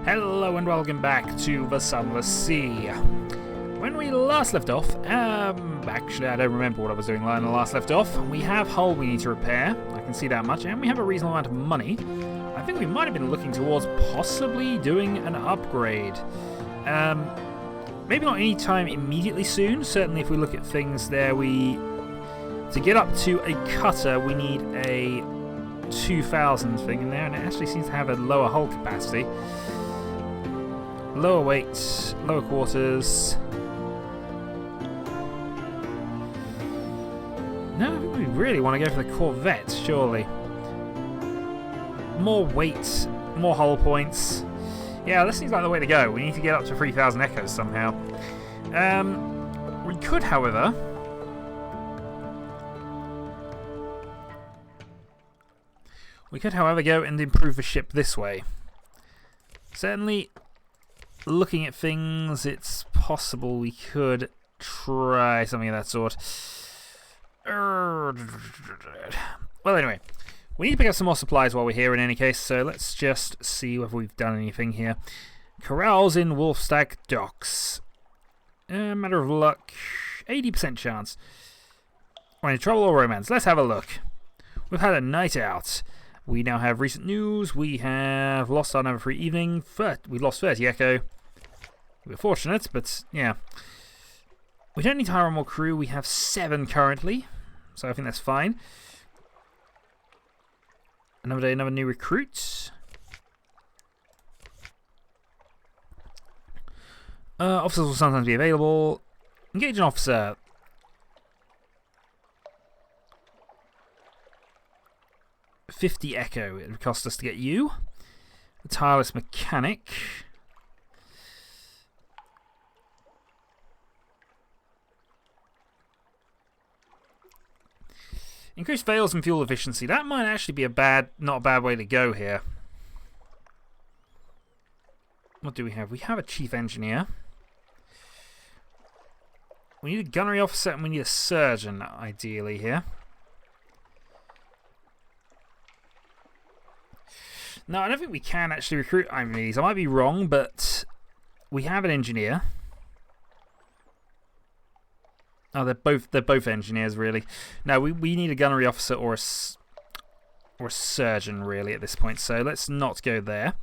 Hello and welcome back to the Sunless Sea. When we last left off, actually I don't remember what I was doing when I last left off. We have hull we need to repair, I can see that much, and we have a reasonable amount of money. I think we might have been looking towards possibly doing an upgrade. Maybe not any time immediately soon, certainly if we look at things there, to get up to a cutter we need a 2000 thing in there, and it actually seems to have a lower hull capacity. Lower weight, lower quarters. No, we really want to go for the Corvette, surely. More weight, more hull points. Yeah, this seems like the way to go. We need to get up to 3000 echoes somehow. We could, however... go and improve the ship this way. Certainly... looking at things, it's possible we could try something of that sort. Well, anyway, we need to pick up some more supplies while we're here in any case, so let's just see whether we've done anything here. Corrals in Wolfstack Docks. Matter of luck, 80% chance. We're in trouble or romance? Let's have a look. We've had a night out. We now have recent news. We have lost our number 3 evening. We lost 30 Echo. We're fortunate, but yeah. We don't need to hire more crew. We have 7 currently, so I think that's fine. Another day, another new recruit. Officers will sometimes be available. Engage an officer. $50 Echo it would cost us to get you. A tireless mechanic. Increase fails and fuel efficiency. That might actually be not a bad way to go here. What do we have? We have a chief engineer. We need a gunnery officer and we need a surgeon, ideally, here. No, I don't think we can actually recruit these. I might be wrong, but we have an engineer. Oh, they're both engineers, really. No, we need a gunnery officer or a surgeon, really, at this point. So let's not go there.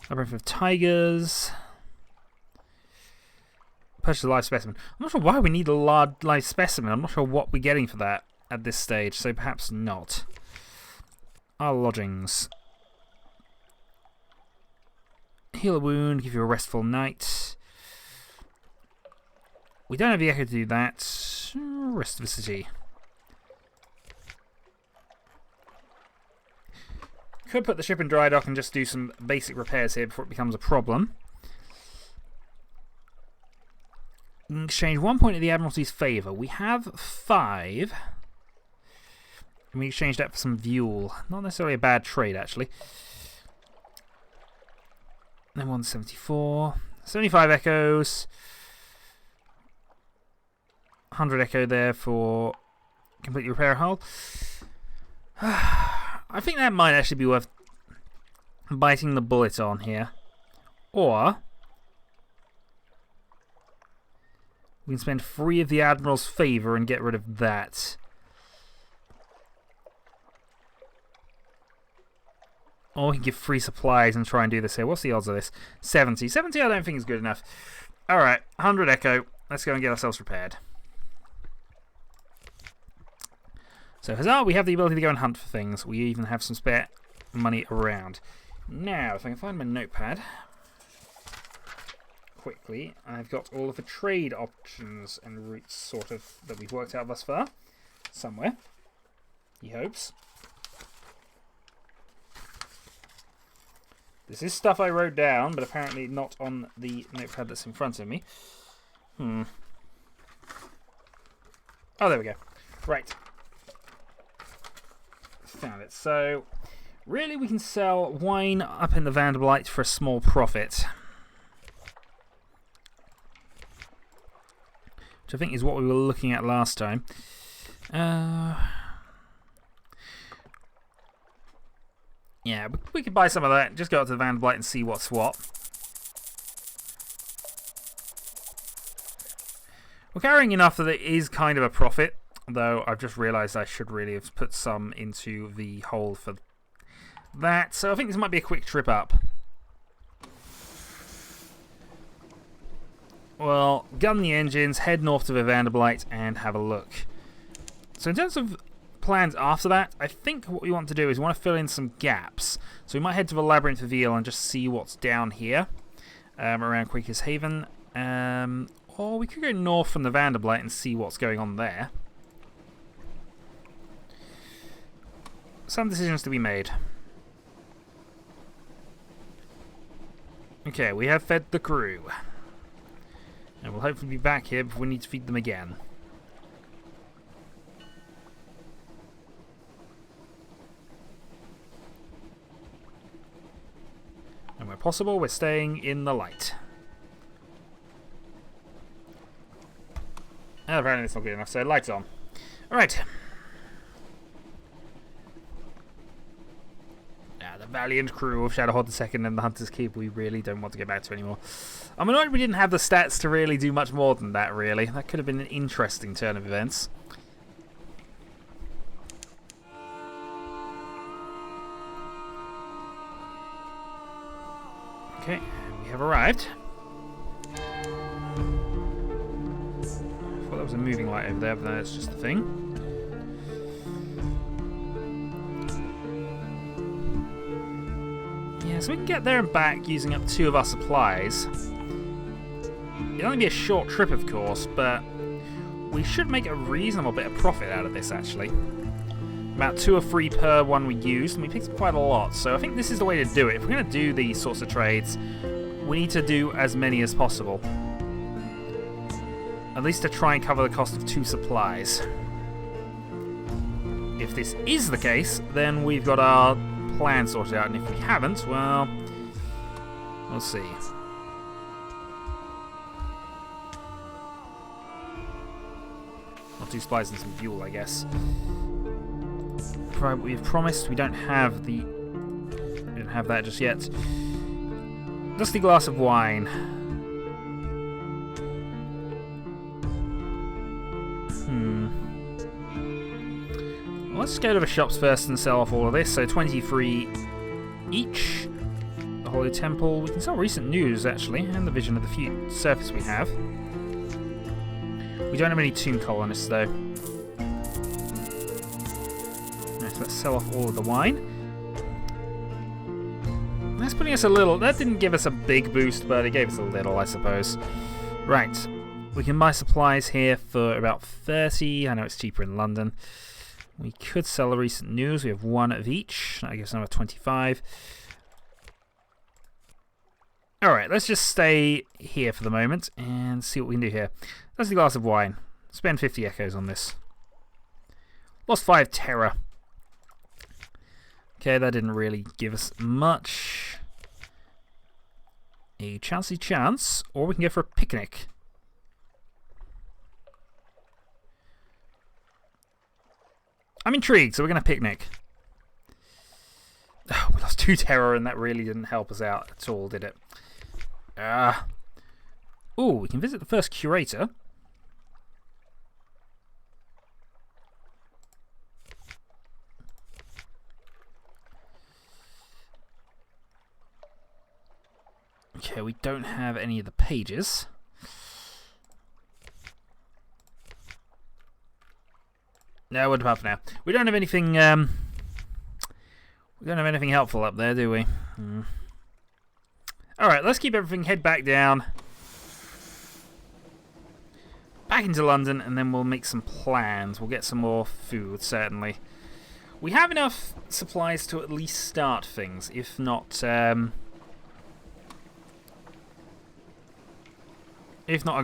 I'll for tigers. Purchase a live specimen. I'm not sure why we need a large live specimen. I'm not sure what we're getting for that at this stage, so perhaps not. Our lodgings. Heal a wound, give you a restful night. We don't have the Echo to do that. Rest of the city. Could put the ship in dry dock and just do some basic repairs here before it becomes a problem. Exchange 1 point in the Admiralty's favour. We have 5. And we exchange that for some fuel. Not necessarily a bad trade, actually. Then 174. 75 Echoes. 100 Echo there for complete repair hull. I think that might actually be worth biting the bullet on here. Or we can spend 3 of the Admiral's favour and get rid of that. Or we can give free supplies and try and do this here. What's the odds of this? 70. 70 I don't think is good enough. Alright, 100 Echo. Let's go and get ourselves repaired. So, huzzah, we have the ability to go and hunt for things. We even have some spare money around. Now, if I can find my notepad quickly, I've got all of the trade options and routes sort of that we've worked out thus far. Somewhere. He hopes. This is stuff I wrote down, but apparently not on the notepad that's in front of me. Oh, there we go. Right. Found it. So, really we can sell wine up in the Vanderbilt for a small profit. Which I think is what we were looking at last time. Yeah, we could buy some of that. Just go up to the Vanderbilt and see what's what. We're carrying enough that it is kind of a profit, though I've just realised I should really have put some into the hole for that. So I think this might be a quick trip up. Well, gun the engines, head north to the Vanderbilt, and have a look. So in terms of plans after that, I think what we want to do is we want to fill in some gaps. So we might head to the Labyrinth of Eel and just see what's down here around Quaker's Haven. Or we could go north from the Vanderbilt and see what's going on there. Some decisions to be made. Okay, we have fed the crew. And we'll hopefully be back here before we need to feed them again. And where possible, we're staying in the light. Oh, apparently it's not good enough, so lights on. Alright. The valiant crew of Shadowhawk II and the Hunter's Keep we really don't want to get back to anymore. I'm annoyed we didn't have the stats to really do much more than that, really. That could have been an interesting turn of events. Okay, we have arrived. I thought there was a moving light over there, but that's just the thing. Yeah, so we can get there and back using up 2 of our supplies. It'll only be a short trip, of course, but we should make a reasonable bit of profit out of this, actually. About 2 or 3 per one we used, and we picked up quite a lot, so I think this is the way to do it. If we're going to do these sorts of trades, we need to do as many as possible. At least to try and cover the cost of 2 supplies. If this is the case, then we've got our plan sorted out, and if we haven't, well, we'll see. I'll 2 supplies and some fuel, I guess. Right, we've promised. We don't have that just yet. Dusty glass of wine. Well, let's go to the shops first and sell off all of this. So 23 each. The Holy Temple. We can sell recent news, actually, and the Vision of the Surface we have. We don't have any tomb colonists, though. Right, so let's sell off all of the wine. That's putting us a little... That didn't give us a big boost, but it gave us a little, I suppose. Right. We can buy supplies here for about 30. I know it's cheaper in London. We could sell the recent news. We have 1 of each. I guess another 25. Alright, let's just stay here for the moment and see what we can do here. That's the glass of wine. Spend 50 echoes on this. Lost 5 terror. Okay, that didn't really give us much. A chancey chance, or we can go for a picnic. I'm intrigued, so we're going to picnic. Oh, we lost 2 terror, and that really didn't help us out at all, did it? Ooh, we can visit the first curator. Okay, we don't have any of the pages. No, we're done for now. We don't have anything. We don't have anything helpful up there, do we? All right, let's keep everything. Head back down, back into London, and then we'll make some plans. We'll get some more food, certainly. We have enough supplies to at least start things, if not a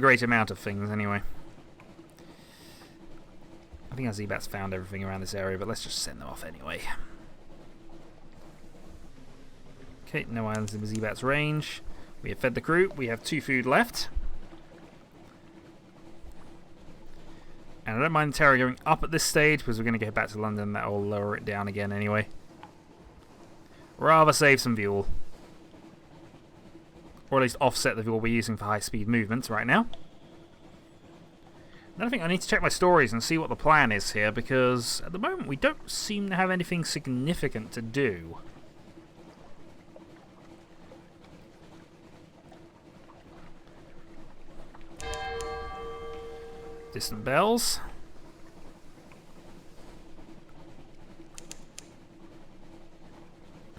great amount of things, anyway. I think our Z-Bats found everything around this area, but let's just send them off anyway. Okay, no islands in the Z-Bats range. We have fed the crew. We have 2 food left. And I don't mind terror going up at this stage, because we're going to go back to London. That will lower it down again anyway. Rather save some fuel. Or at least offset the fuel we're using for high-speed movements right now. I think I need to check my stories and see what the plan is here, because at the moment we don't seem to have anything significant to do. Distant bells.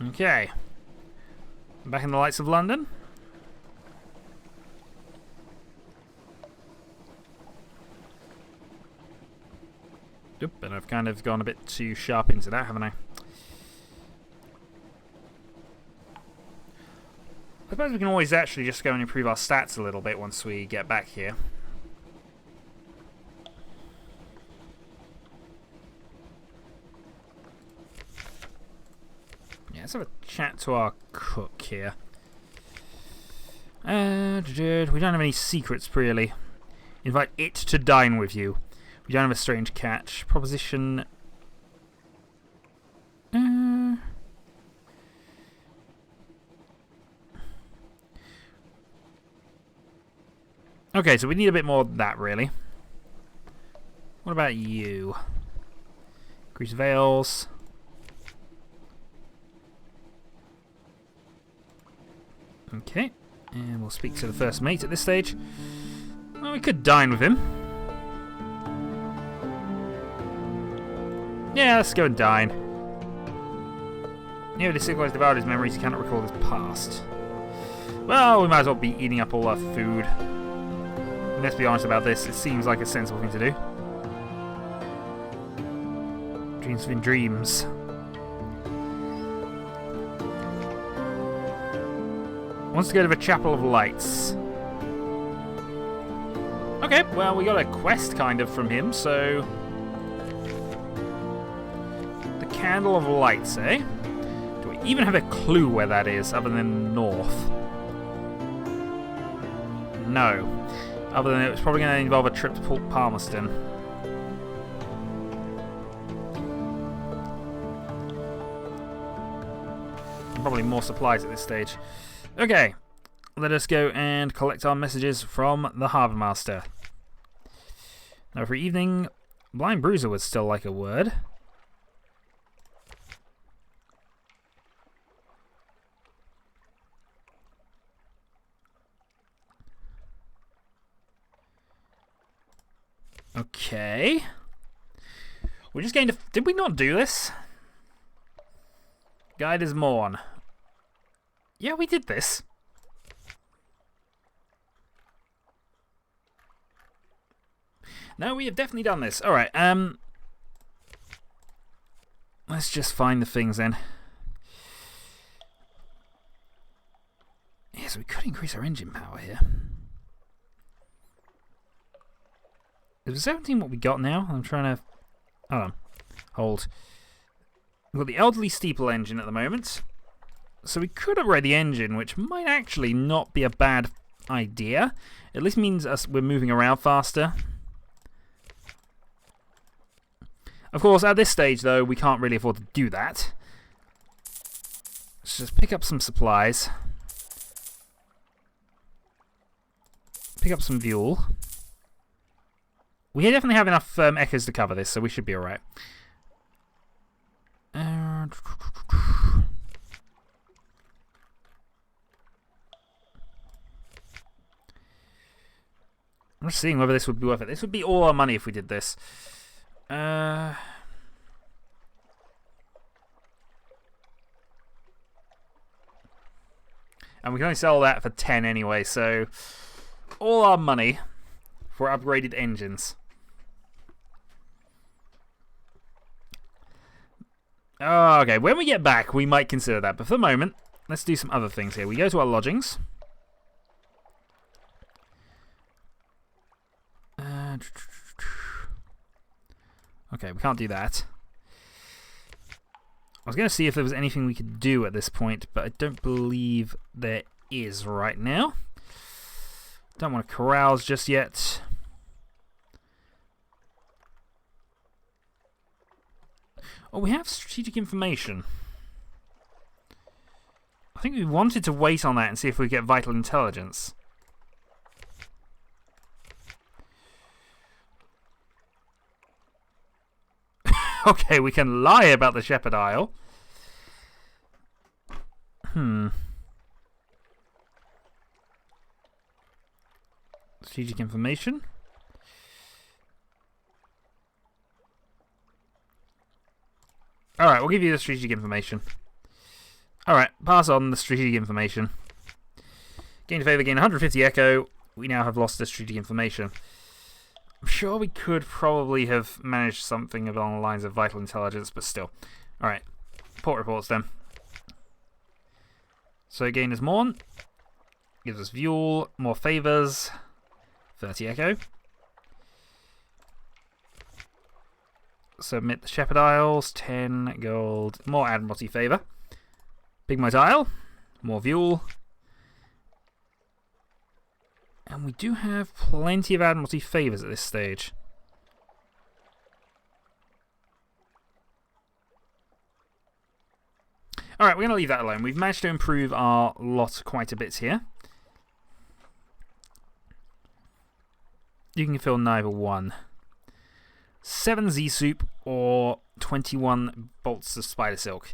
Okay. Back in the lights of London. Oop, and I've kind of gone a bit too sharp into that, haven't I? I suppose we can always actually just go and improve our stats a little bit once we get back here. Yeah, let's have a chat to our cook here. We don't have any secrets, really. Invite it to dine with you. We don't have a strange catch. Proposition... Okay, so we need a bit more of that, really. What about you? Increase veils. Okay, and we'll speak to the first mate at this stage. Well, we could dine with him. Yeah, let's go and dine. Near the sickle has devoured his memories, he cannot recall his past. Well, we might as well be eating up all our food. And let's be honest about this, it seems like a sensible thing to do. Dreams within dreams. Wants to go to the Chapel of Lights. Okay, well, we got a quest kind of from him, so... The Candle of Lights, eh? Do we even have a clue where that is, other than north? No. Other than it was probably going to involve a trip to Port Palmerston. And probably more supplies at this stage. Okay, let us go and collect our messages from the Harbour Master. Now for evening, Blind Bruiser would still like a word. Okay. We're just going to... Did we not do this? Guide is Morn. Yeah, we did this. No, we have definitely done this. Alright, let's just find the things then. Yeah, so we could increase our engine power here. Is 17 what we got now? I'm trying to... Hold on. Hold. We've got the elderly steeple engine at the moment. So we could upgrade the engine, which might actually not be a bad idea. At least means we're moving around faster. Of course, at this stage, though, we can't really afford to do that. Let's just pick up some supplies. Pick up some fuel. We definitely have enough echoes to cover this, so we should be alright. I'm just seeing whether this would be worth it. This would be all our money if we did this. And we can only sell that for 10 anyway, so all our money for upgraded engines. Oh, okay, when we get back, we might consider that. But for the moment, let's do some other things here. We go to our lodgings. Okay, we can't do that. I was going to see if there was anything we could do at this point, but I don't believe there is right now. Don't want to carouse just yet. Oh, we have strategic information. I think we wanted to wait on that and see if we get vital intelligence. Okay, we can lie about the Shepherd Isle. Strategic information. Alright, we'll give you the strategic information. Alright, pass on the strategic information. Gain favour, gain 150 echo. We now have lost the strategic information. I'm sure we could probably have managed something along the lines of vital intelligence, but still. Alright, port reports then. So gain is Morn. Gives us fuel, more favours. 30 echo. Submit the Shepherd Isles, 10 gold, more Admiralty favour. Pigmite Isle, more fuel. And we do have plenty of Admiralty favours at this stage. Alright, we're going to leave that alone. We've managed to improve our lot quite a bit here. You can fill neither one. 7 Z soup or 21 bolts of spider silk.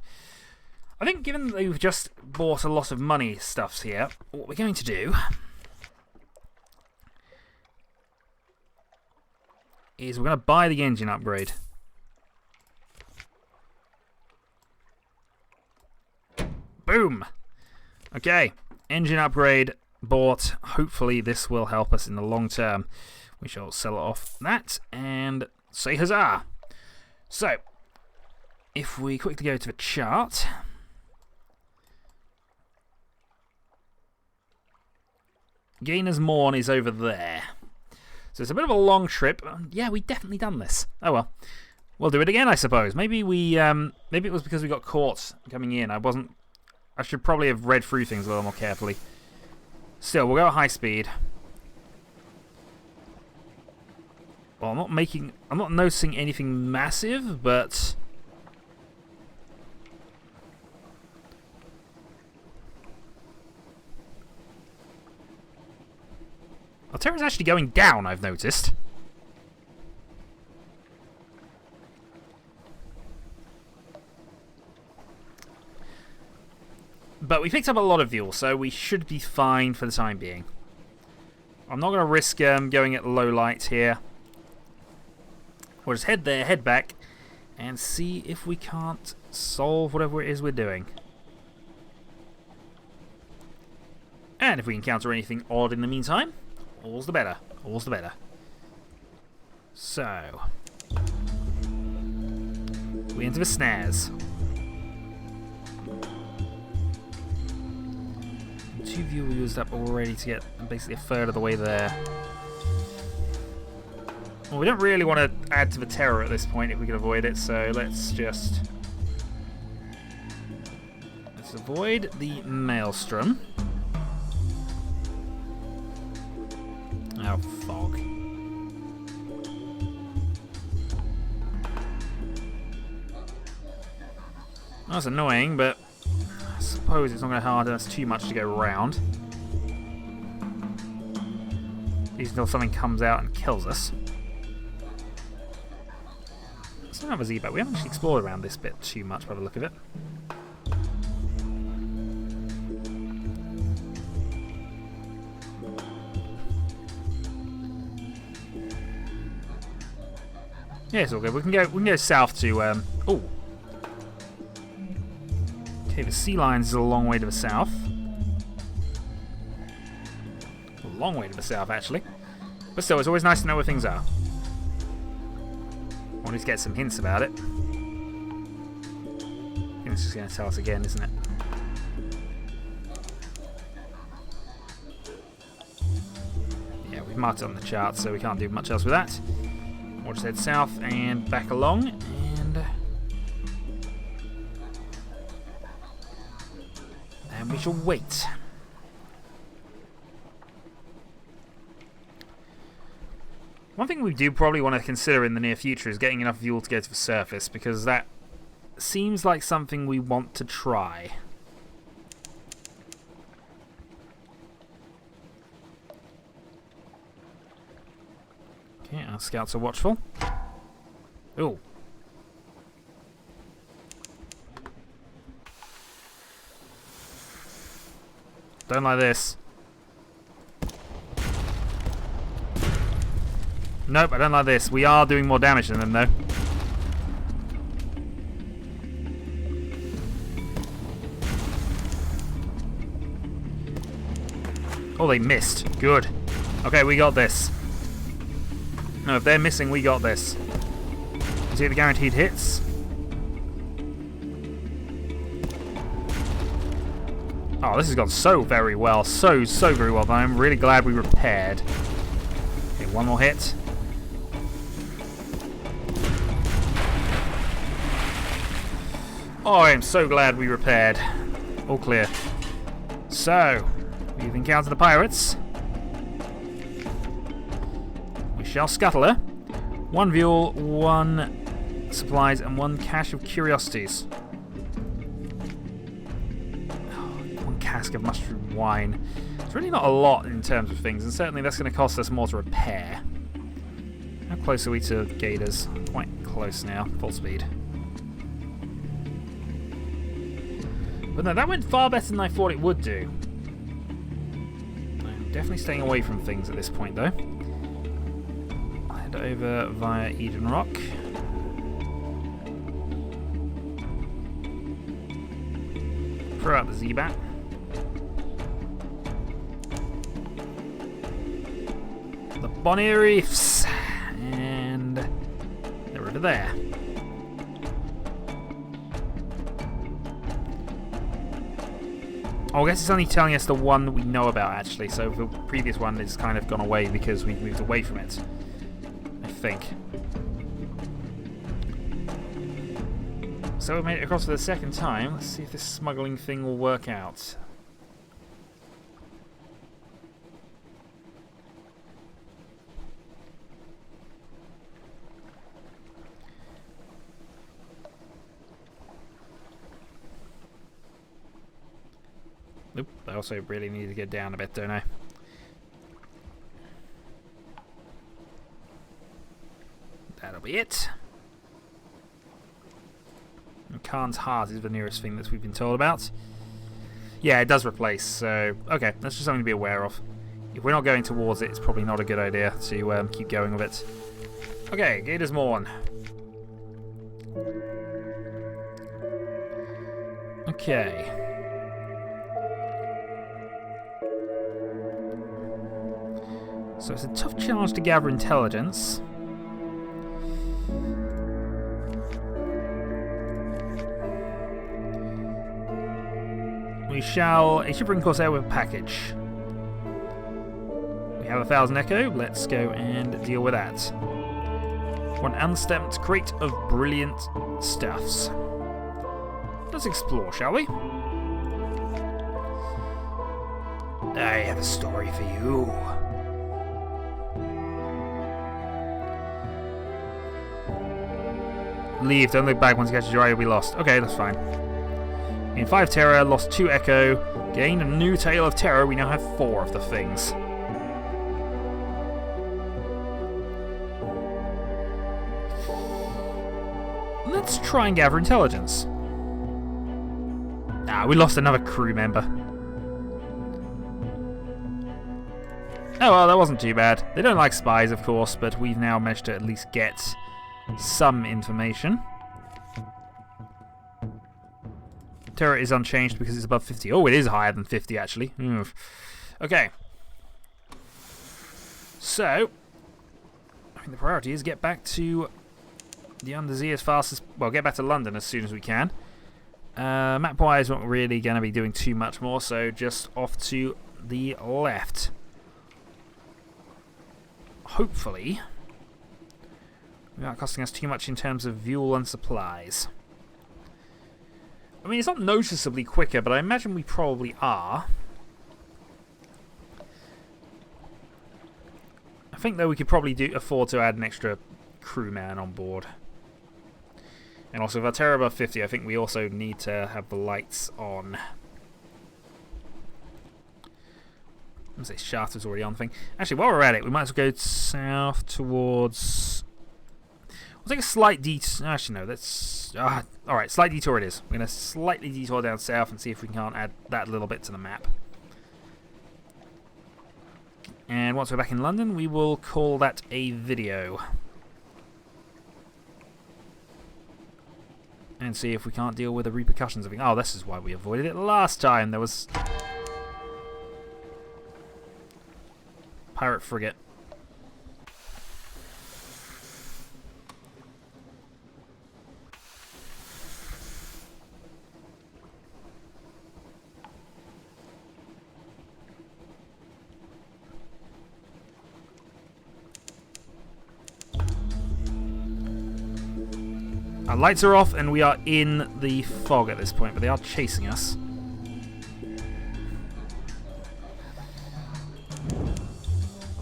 I think given that we've just bought a lot of money stuffs here, what we're going to do is we're going to buy the engine upgrade. Boom! Okay, engine upgrade bought. Hopefully this will help us in the long term. We shall sell it off that and say huzzah! So, if we quickly go to the chart. Gainer's Morn is over there. So it's a bit of a long trip. Yeah, we've definitely done this. Oh well. We'll do it again, I suppose. Maybe maybe it was because we got caught coming in. I should probably have read through things a little more carefully. Still, we'll go at high speed. Well, I'm not noticing anything massive, but Altera's actually going down, I've noticed. But we picked up a lot of fuel, so we should be fine for the time being. I'm not going to risk going at low light here. We'll just head there, head back, and see if we can't solve whatever it is we're doing. And if we encounter anything odd in the meantime, all's the better. All's the better. So, we enter the snares. 2 fuel used up already to get basically a third of the way there. Well, we don't really want to add to the terror at this point if we can avoid it, so let's avoid the maelstrom. Oh, fog. That's annoying, but I suppose it's not going to harden us too much to go around. At least until something comes out and kills us. Let's not have a Z-Bat. We haven't actually explored around this bit too much by the look of it. Yeah, it's all good. We can go south to oh. Okay, the sea lions is a long way to the south. A long way to the south, actually. But still, it's always nice to know where things are. I wanted to get some hints about it. I think it's just going to tell us again, isn't it? Yeah, we've marked it on the chart, so we can't do much else with that. We'll just head south and back along, and we shall wait. One thing we do probably want to consider in the near future is getting enough fuel to go to the surface, because that seems like something we want to try. Okay, our scouts are watchful. Oh. Don't like this. Nope, I don't like this. We are doing more damage than them, though. Oh, they missed. Good. Okay, we got this. No, if they're missing, we got this. See the guaranteed hits? Oh, this has gone so very well. So very well. I'm really glad we repaired. Okay, one more hit. Oh, I am so glad we repaired. All clear. So, we've encountered the pirates. We shall scuttle her. 1 fuel, 1 supplies, and 1 cache of curiosities. Oh, 1 cask of mushroom wine. It's really not a lot in terms of things, and certainly that's going to cost us more to repair. How close are we to gators? Quite close now. Full speed. But no, that went far better than I thought it would do. I'm definitely staying away from things at this point, though. I'll head over via Eden Rock. Throw out the Z-Bat. The Bonnie Reefs. And they're over there. Oh, I guess it's only telling us the one that we know about, actually. So the previous one has kind of gone away because we've moved away from it. I think. So we made it across for the second time. Let's see if this smuggling thing will work out. Oop, I also really need to get down a bit, don't I? That'll be it. And Khan's Heart is the nearest thing that we've been told about. Yeah, it does replace, so... Okay, that's just something to be aware of. If we're not going towards it, it's probably not a good idea to keep going with it. Okay, Gator's Morn. Okay. So it's a tough challenge to gather intelligence. We shall... A shipwreck course out with a package. We have 1,000 echo. Let's go and deal with that. One unstamped crate of brilliant stuffs. Let's explore, shall we? I have a story for you. Leave, don't look back. Once you catch your eye, you'll be lost. Okay, that's fine. In 5 terror, lost 2 echo, gained a new tale of terror. We now have 4 of the things. Let's try and gather intelligence. Ah, we lost another crew member. Oh well, that wasn't too bad. They don't like spies, of course, but we've now managed to at least get some information. Terror is unchanged because it's above 50. Oh, it is higher than 50, actually. Oof. Okay. So, I think the priority is get back to the undersea as fast as... Well, get back to London as soon as we can. Map-wise, not really going to be doing too much more, so just off to the left. Hopefully, without costing us too much in terms of fuel and supplies. I mean, it's not noticeably quicker, but I imagine we probably are. I think, though, we could probably afford to add an extra crewman on board. And also, if our terror above 50, I think we also need to have the lights on. Let's say shaft is already on the thing. Actually, while we're at it, we might as well go south towards... We'll take a slight detour. Actually, no, that's... slight detour it is. We're going to slightly detour down south and see if we can't add that little bit to the map. And once we're back in London, we will call that a video. And see if we can't deal with the repercussions of it. Oh, this is why we avoided it last time. There was... pirate frigate. Our lights are off and we are in the fog at this point, but they are chasing us.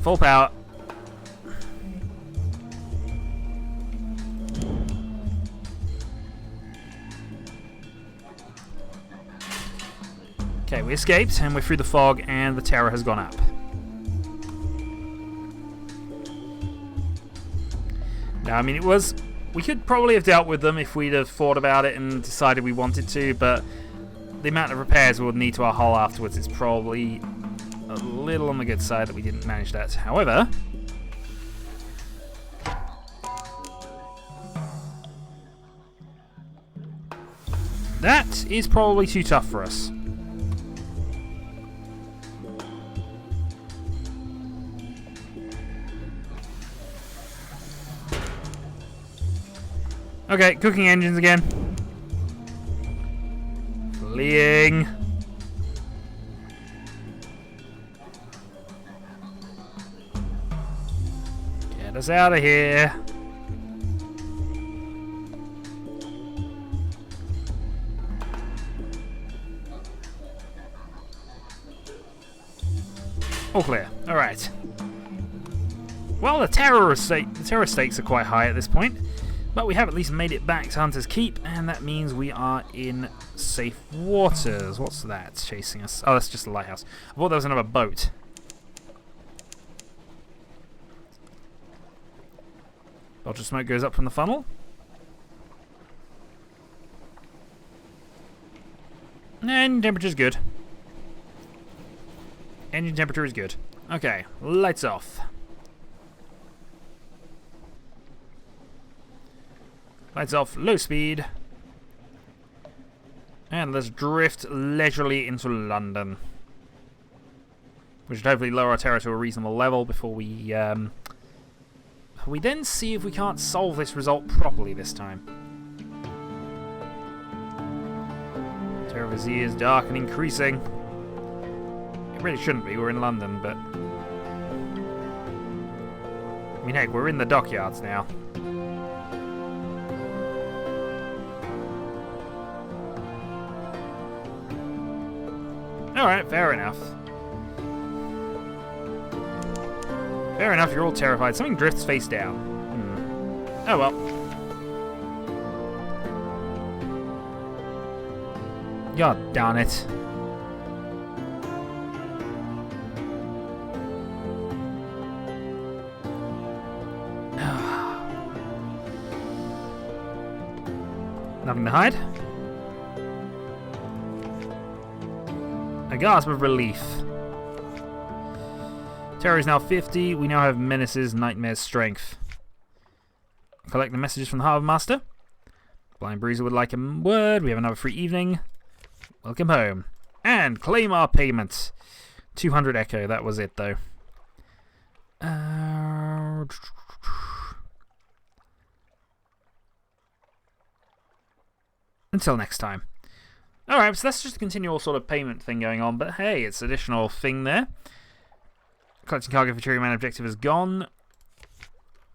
Full power. Okay, we escaped and we're through the fog and the terror has gone up. Now, I mean, it was... we could probably have dealt with them if we'd have thought about it and decided we wanted to, but the amount of repairs we would need to our hull afterwards is probably a little on the good side that we didn't manage that. However, that is probably too tough for us. Okay, cooking engines again. Fleeing. Get us out of here. All clear. All right. Well, the terror stakes are quite high at this point. But we have at least made it back to Hunter's Keep, and that means we are in safe waters. What's that chasing us? Oh, that's just a lighthouse. I thought there was another boat. Ultra smoke goes up from the funnel. And temperature's good. Engine temperature is good. Okay, lights off. Lights off, low speed. And let's drift leisurely into London. We should hopefully lower our terror to a reasonable level before we then see if we can't solve this result properly this time. Terror Vizier is dark and increasing. It really shouldn't be, we're in London, but... I mean, heck, we're in the dockyards now. Alright, fair enough. Fair enough, you're all terrified. Something drifts face down. Oh well. God darn it. Nothing to hide. A gasp of relief. Terror is now 50. We now have Menace's Nightmare's strength. Collect the messages from the Harbour Master. Blind Bruiser would like a word. We have another free evening. Welcome home. And claim our payment. 200 Echo. That was it, though. Until next time. Alright, so that's just a continual sort of payment thing going on, but hey, it's an additional thing there. Collecting cargo for Cherry Man objective is gone.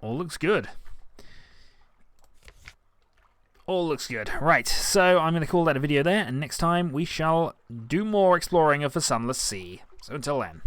All looks good. All looks good. Right, so I'm going to call that a video there, and next time we shall do more exploring of the Sunless Sea. So until then.